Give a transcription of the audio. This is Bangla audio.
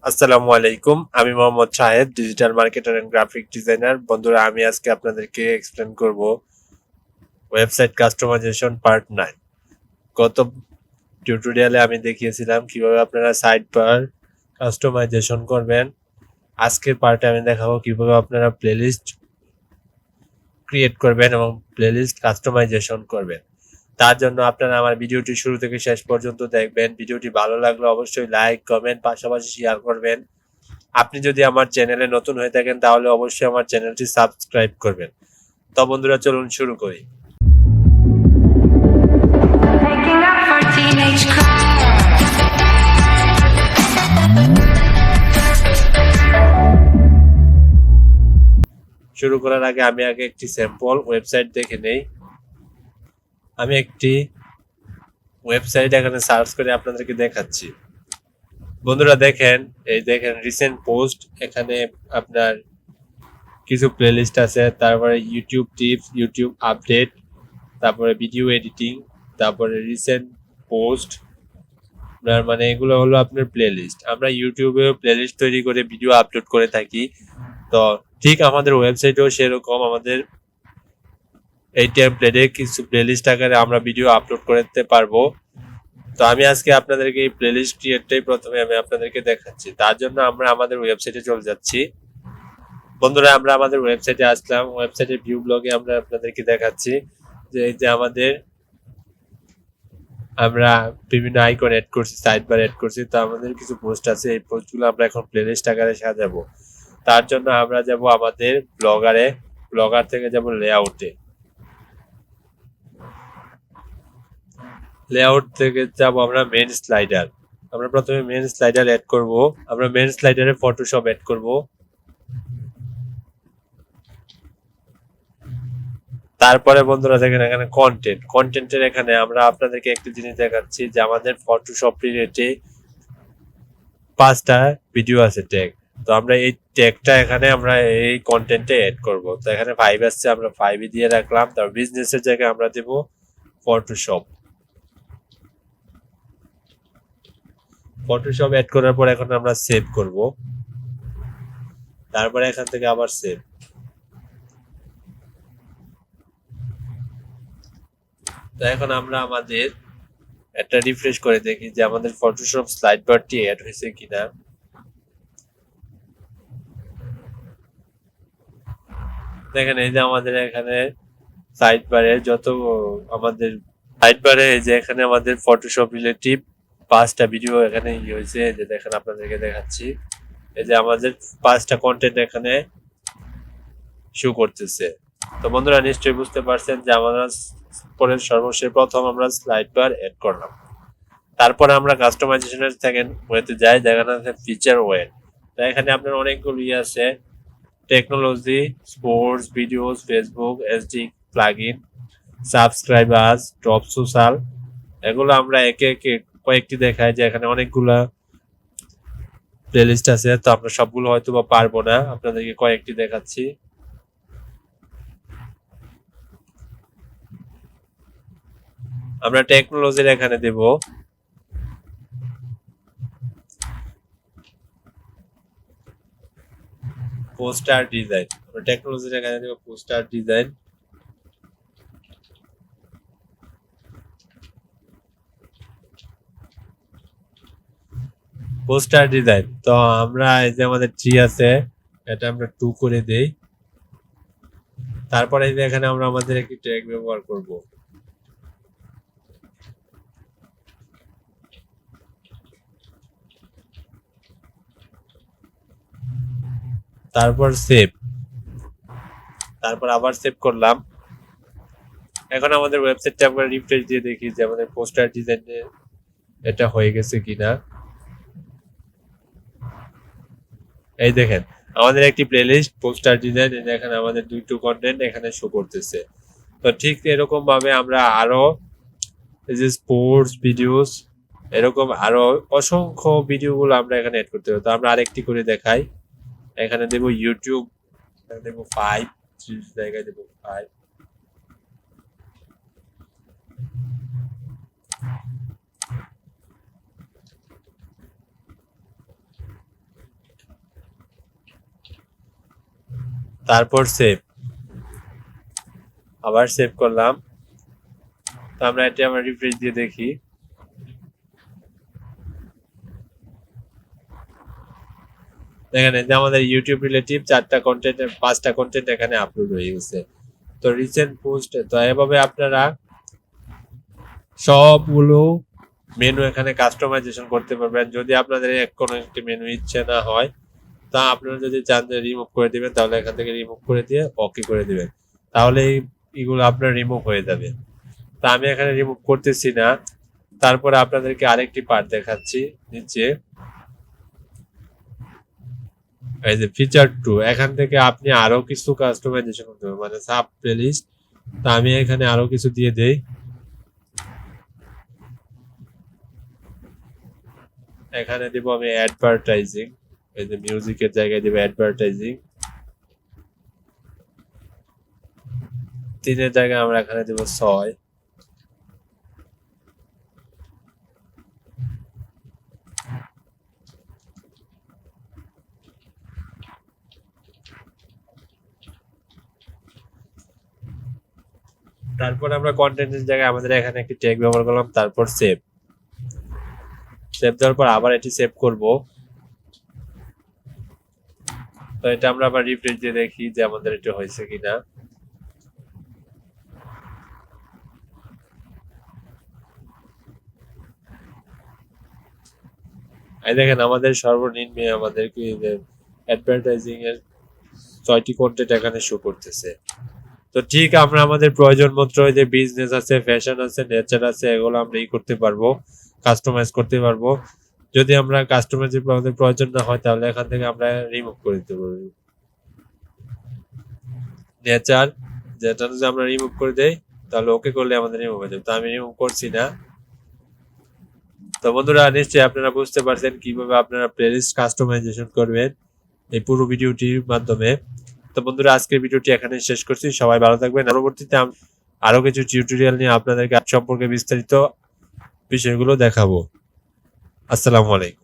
আসসালামু আলাইকুম। আমি Mohammad Shahed, digital marketer and graphic designer. বন্ধুরা, আমি আজকে আপনাদেরকে এক্সপ্লেন করব ওয়েবসাইট কাস্টমাইজেশন পার্ট 9। গত টিউটোরিয়ালে আমি দেখিয়েছিলাম কিভাবে আপনারা সাইট বার কাস্টমাইজেশন করবেন। আজকের পার্টে আমি দেখাবো কিভাবে আপনারা প্লেলিস্ট ক্রিয়েট করবেন এবং প্লেলিস্ট কাস্টমাইজেশন করবেন। তার জন্য আপনারা আমার ভিডিওটি শুরু থেকে শেষ পর্যন্ত দেখবেন। ভিডিওটি ভালো লাগলে অবশ্যই লাইক, কমেন্ট, পাশাপাশি শেয়ার করবেন। আপনি যদি আমার চ্যানেলে নতুন হয়ে থাকেন তাহলে অবশ্যই আমার চ্যানেলটি সাবস্ক্রাইব করবেন। তো বন্ধুরা, চলুন শুরু করি। শুরু করার আগে আমি একটি স্যাম্পল ওয়েবসাইট দেখে নেই। আমি একটি ওয়েবসাইট এখানে সার্চ করে আপনাদেরকে দেখাচ্ছি। বন্ধুরা দেখেন রিসেন্ট পোস্ট। এখানে আপনার কিছু প্লেলিস্ট আছে, তারপরে ইউটিউব টিপস, ইউটিউব আপডেট, তারপরে ভিডিও এডিটিং, তারপরে রিসেন্ট পোস্ট। মানে এগুলো হলো আপনার প্লেলিস্ট। আমরা ইউটিউবে প্লেলিস্ট তৈরি করে ভিডিও আপলোড করে থাকি। তো ঠিক আমাদের ওয়েবসাইটেও সেরকম আমাদের এই টেমপ্লেটে কিছু প্লেলিস্ট আকারে আমরা ভিডিও আপলোড করতে পারবো। তো আমি আজকে আপনাদেরকে এই প্লেলিস্ট ক্রিয়েটটাই প্রথমে আমি আপনাদেরকে দেখাচ্ছি। তার জন্য আমরা আমাদের ওয়েবসাইটে চলে যাচ্ছি। বন্ধুরা, আমরা আমাদের ওয়েবসাইটে আসলাম। ওয়েবসাইটের ভিউ ব্লগে আমরা আপনাদেরকে দেখাচ্ছি যে এই যে আমরা বিভিন্ন আইকন এড করছি, সাইড বার এড করছি। তো আমাদের কিছু পোস্ট আছে, এই পোস্টগুলো আমরা এখন প্লেলিস্ট আকারে সাজাবো। তার জন্য আমরা যাব আমাদের ব্লগার থেকে যাব লেআউট থেকে যাব আমরা মেন স্লাইডার। আমরা প্রথমে মেন স্লাইডার এড করব। আমরা মেন স্লাইডারে ফটোশপ এড করব। তারপরে বন্ধুরা দেখেন এখানে কন্টেন্টের এখানে আমরা আপনাদেরকে একটি জিনিস দেখাচ্ছি যে আমাদের ফটোশপ রিলেটেড 5টা ভিডিও আছে ট্যাগ। তো আমরা এই ট্যাগটা এখানে আমরা এই কন্টেন্টে এড করব। তো এখানে 5 আসছে, আমরা 5 দিয়ে রাখলাম। তারপর বিজনেসের জায়গায় আমরা দেব ফটোশপ এড করার পর এখন আমরা সেভ করব। তারপরে এখান থেকে আবার সেভ। তো এখন আমরা আমাদের একটা রিফ্রেশ করে দেখি যে আমাদের ফটোশপ স্লাইড বারটি অ্যাড হয়েছে কিনা। দেখেন এই যে আমাদের এখানে সাইড বারে এই যে এখানে আমাদের ফটোশপ রিলেটিভ 5টা ভিডিও এখানে হয়েছে। এই যে দেখেন আপনাদেরকে দেখাচ্ছি, এই যে আমাদের 5টা কন্টেন্ট এখানে শো করতেছে। তো বন্ধুরা নিশ্চয়ই বুঝতে পারছেন যে আমরা পরে প্রথম আমরা স্লাইড বার এড করলাম। তারপরে আমরা কাস্টমাইজেশনের সেকেন্ড ওয়েতে যাই, যেখানে আছে ফিচার ওয়ে। তো এখানে আপনার অনেকগুলো আছে, technology, sports, videos, Facebook, SD plugin, subscribers, top social. এগুলো আমরা একে একে কয়েকটি দেখাই যে এখানে অনেকগুলা প্লেলিস্ট আছে। তো আমরা সবগুলো হয়তো বা পারবো না, আপনাদেরকে কয়েকটি দেখাচ্ছি। আমরা টেকনোলজির এখানে দেব পোস্টার ডিজাইন। আমরা টেকনোলজির এখানে দেব পোস্টার ডিজাইন। তো আমরা এই যে আমাদের 3 আছে, এটা আমরা 2 করে দেই। তারপরে এই যে এখানে আমরা আমাদের একটি ট্যাগ ব্যবহার করব। তারপর সেভ। তারপর আবার সেভ করলাম। এখন আমাদের ওয়েবসাইটটা আমরা রিফ্রেশ দিয়ে দেখি যে আমাদের পোস্টার ডিজাইনে এটা হয়ে গেছে কিনা। এই দেখেন আমাদের একটি প্লেলিস্ট পোস্টার ডিজাইন, এখানে আমাদের 2টো কন্টেন্ট এখানে শো করতেছে। তো ঠিক এরকম ভাবে আমরা আরো এই যে স্পোর্টস ভিডিওস, এরকম আরো অসংখ্য ভিডিওগুলো আমরা এখানে এড করতে হবে। তো আমরা আরেকটি করে দেখাই। এখানে দেব ইউটিউব, দেব 5, 3 জায়গায় দেব 5। তারপর সেভ, আবার সেভ করলাম। তো আমরা এটা আমরা রিফ্রেশ দিয়ে দেখি। দেখেন যে আমাদের ইউটিউব রিলেটিভ 4টা কন্টেন্ট 5টা কন্টেন্ট এখানে আপলোড হয়ে গেছে। তো রিসেন্ট পোস্ট, তো এভাবে আপনারা সবগুলো মেনু এখানে কাস্টমাইজেশন করতে পারবেন। যদি আপনাদের কোনো একটি মেনু ইচ্ছে না হয়, তা আপনারা যদি চান যে রিমুভ করে দিবেন, তাহলে এখান থেকে রিমুভ করে দিয়ে ওকে করে দিবেন, তাহলে এইগুলো আপনার রিমুভ হয়ে যাবে। তা আমি এখানে রিমুভ করতেছি না। তারপরে আপনাদেরকে আরেকটি পার্ট দেখাচ্ছি নিচে, এই যে ফিচার 2, এখান থেকে আপনি আরো কিছু কাস্টমাইজেশন করতে পারবেন, মানে সাব প্লেলিস্ট। তা আমি এখানে আরো কিছু দিয়ে দেই। এখানে দিব আমি অ্যাডভার্টাইজিং, এই যে মিউজিকের জায়গায় দিব অ্যাডভার্টাইজিং। 3 এর জায়গায় আমরা এখানে দিব 6। তারপর আমরা কন্টেন্টের জায়গায় আমাদের এখানে একটি ট্যাগ ব্যবহার করলাম। তারপর সেভ, সেভ দেওয়ার পর আবার এটি সেভ করব। তো এটা আমরা আবার রিফ্রেশ দিয়ে দেখি যে আমাদের এটা হয়েছে কিনা। এই দেখেন আমাদের সর্বনিম্ন আমাদেরকে অ্যাডভার্টাইজিং এর 6টি কন্টেন্ট এখানে শো করতেছে। তো ঠিক আমরা আমাদের প্রয়োজন মতো যে বিজনেস আছে, ফ্যাশন আছে, নেচার আছে, এগুলো আমরা করতে পারবো, কাস্টমাইজ করতে পারবো। যদি আমরা কাস্টমাইজ আমাদের প্রয়োজন না হয়, তাহলে এখান থেকে আমরা রিমুভ করে দিতে পারবো। নেচার যেটা যদি আমরা রিমুভ করে দেই, তাহলে ওকে করলে আমাদের রিমুভ হয়ে যাবে। তো আমি রিমুভ করছি না। তো বন্ধুরা, নিশ্চয়ই আপনারা বুঝতে পারছেন কিভাবে আপনারা প্লেলিস্ট কাস্টমাইজেশন করবেন এই পুরো ভিডিওটির মাধ্যমে। তো বন্ধুরা, আজকের ভিডিওটি এখানে শেষ করছি। সবাই ভালো থাকবেন। পরবর্তীতে আরো কিছু টিউটোরিয়াল নিয়ে আপনাদেরকে সম্পর্কে বিস্তারিত বিষয়গুলো দেখাবো। আসসালামু আলাইকুম।